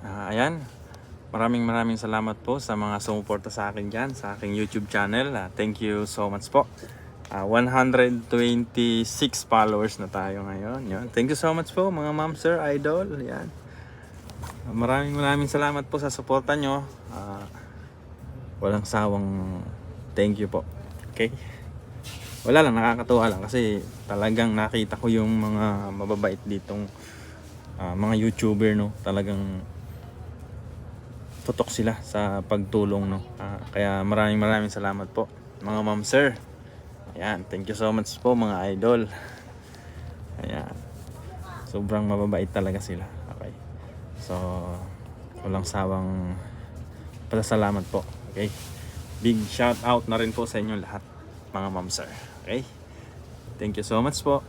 Ayan, maraming salamat po sa mga sumuporta sa akin dyan, sa aking YouTube channel. Thank you so much po. 126 followers na tayo ngayon. Yan. Thank you so much po mga ma'am, sir, idol. Yan. Maraming salamat po sa suporta nyo. Walang sawang thank you po. Okay? Wala lang, nakakatuwa lang kasi talagang nakita ko yung mga mababait ditong mga YouTuber, no. Talagang tutok sila sa pagtulong, no. Kaya maraming salamat po mga ma'am, sir. Ayan, thank you so much po mga idol. Ayan, sobrang mababait talaga sila. Okay, so walang sawang pasasalamat po. Okay, big shout out na rin po sa inyo lahat mga ma'am, sir. Okay, thank you so much po.